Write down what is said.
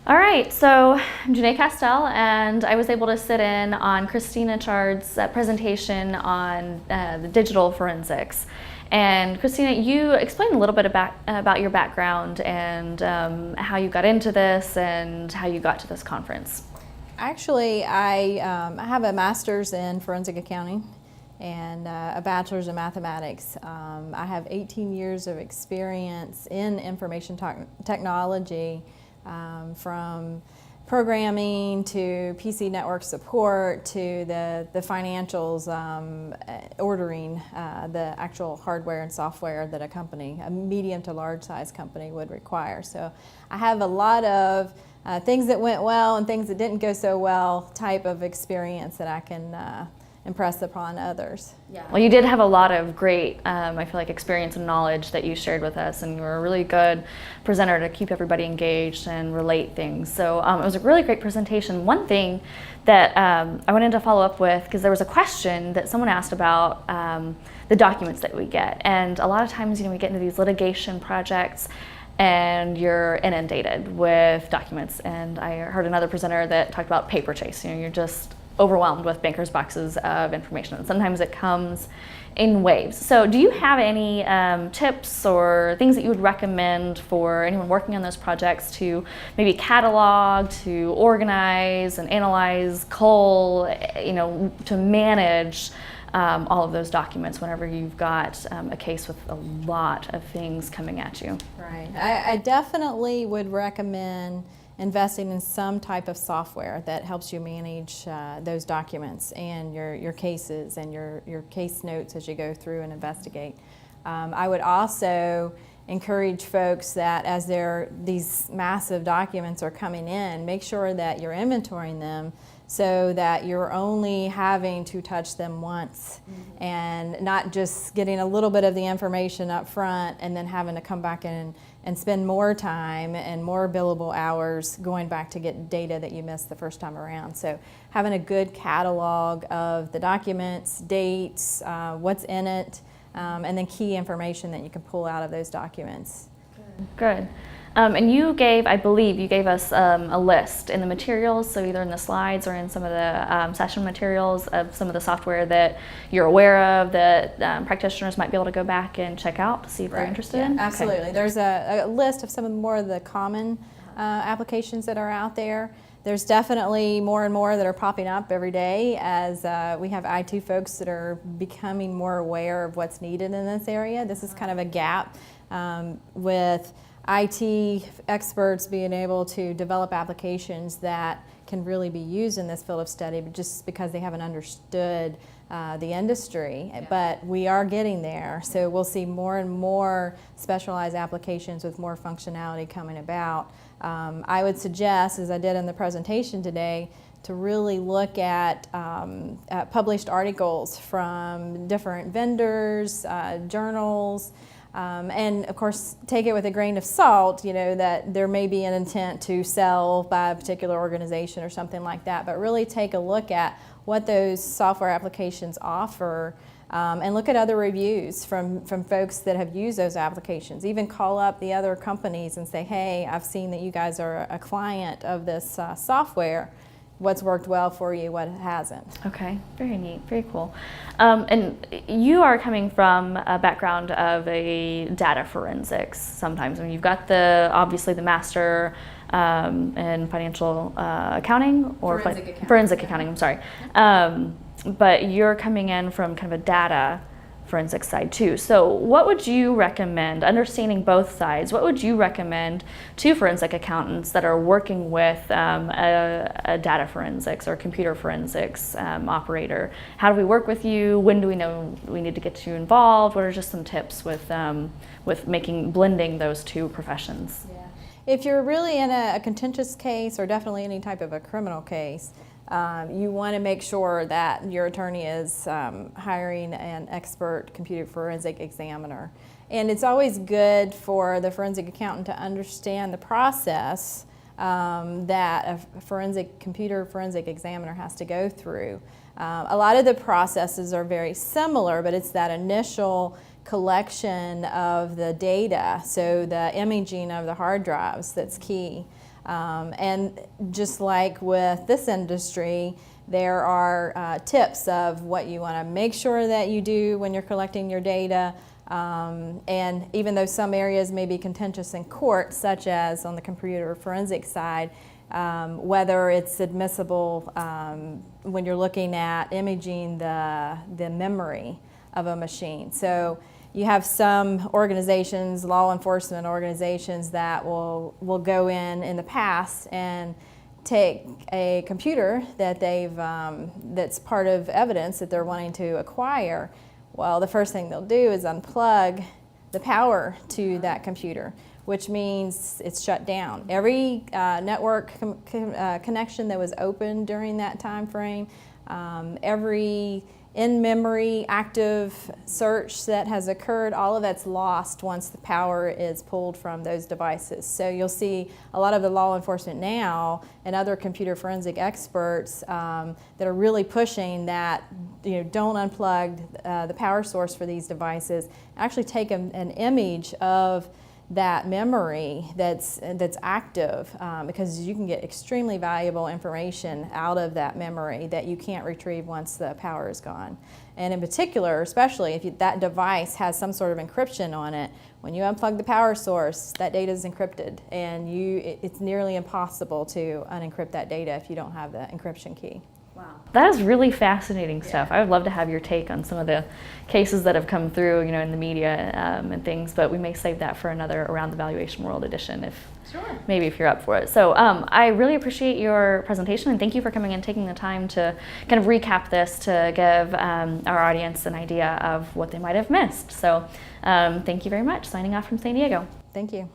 All right, so I'm Janae Castell, and I was able to sit in on Christina Chard's presentation on the digital forensics. And Christina, you explained a little bit about your background and how you got into this and how you got to this conference. Actually, I have a master's in forensic accounting and a bachelor's in mathematics. I have 18 years of experience in information technology, from programming to PC network support to the financials, ordering the actual hardware and software that a medium to large size company would require. So I have a lot of things that went well and things that didn't go so well type of experience that I can impress upon others. Yeah. Well, you did have a lot of great, I feel like, experience and knowledge that you shared with us, and you were a really good presenter to keep everybody engaged and relate things. So it was a really great presentation. One thing that I wanted to follow up with, because there was a question that someone asked about the documents that we get, and a lot of times, we get into these litigation projects and you're inundated with documents. And I heard another presenter that talked about paper chase. You're just overwhelmed with bankers' boxes of information, and sometimes it comes in waves. So do you have any tips or things that you would recommend for anyone working on those projects to maybe catalog, to organize and analyze, cull, to manage all of those documents whenever you've got a case with a lot of things coming at you? Right. I definitely would recommend investing in some type of software that helps you manage those documents and your cases and your case notes as you go through and investigate. I would also encourage folks that as these massive documents are coming in, make sure that you're inventorying them so that you're only having to touch them once, and not just getting a little bit of the information up front and then having to come back in and spend more time and more billable hours going back to get data that you missed the first time around. So having a good catalog of the documents, dates, what's in it, and then key information that you can pull out of those documents. Good. And I believe you gave us a list in the materials, so either in the slides or in some of the session materials of some of the software that you're aware of that practitioners might be able to go back and check out to see if they're interested in? Absolutely. Okay. There's a list of some of the common applications that are out there. There's definitely more and more that are popping up every day as we have IT folks that are becoming more aware of what's needed in this area. This is kind of a gap with IT experts being able to develop applications that can really be used in this field of study, but just because they haven't understood the industry. Yeah. But we are getting there, so we'll see more and more specialized applications with more functionality coming about. I would suggest, as I did in the presentation today, to really look at published articles from different vendors, journals, and of course take it with a grain of salt, that there may be an intent to sell by a particular organization or something like that, but really take a look at what those software applications offer, and look at other reviews from folks that have used those applications. Even call up the other companies and say, hey, I've seen that you guys are a client of this software. What's worked well for you, what hasn't. Okay, very neat, very cool. And you are coming from a background of a data forensics sometimes. I mean, you've got obviously the master in financial accounting or forensic accounting, I'm sorry. But you're coming in from kind of a data forensic side too. So what would you recommend, understanding both sides, what would you recommend to forensic accountants that are working with a data forensics or computer forensics operator? How do we work with you? When do we know we need to get you involved? What are just some tips with blending those two professions? Yeah. If you're really in a contentious case, or definitely any type of a criminal case, you want to make sure that your attorney is hiring an expert computer forensic examiner. And it's always good for the forensic accountant to understand the process that a computer forensic examiner has to go through. A lot of the processes are very similar, but it's that initial collection of the data, so the imaging of the hard drives, that's key. And just like with this industry, there are tips of what you want to make sure that you do when you're collecting your data. And even though some areas may be contentious in court, such as on the computer forensic side, whether it's admissible when you're looking at imaging the memory of a machine. So you have some organizations, law enforcement organizations, that will go in the past and take a computer that that's part of evidence that they're wanting to acquire. Well, the first thing they'll do is unplug the power to that computer, which means it's shut down. Every network connection that was open during that time frame, every in-memory active search that has occurred, all of that's lost once the power is pulled from those devices. So you'll see a lot of the law enforcement now and other computer forensic experts that are really pushing that, don't unplug the power source for these devices. Actually take an image of that memory that's active, because you can get extremely valuable information out of that memory that you can't retrieve once the power is gone. And in particular, especially if that device has some sort of encryption on it, when you unplug the power source, that data is encrypted, and it's nearly impossible to unencrypt that data if you don't have the encryption key. Wow. That is really fascinating stuff. I would love to have your take on some of the cases that have come through, in the media and things, but we may save that for another Around the Valuation World edition maybe if you're up for it. So I really appreciate your presentation, and thank you for coming and taking the time to kind of recap this to give our audience an idea of what they might have missed. So thank you very much. Signing off from San Diego. Thank you.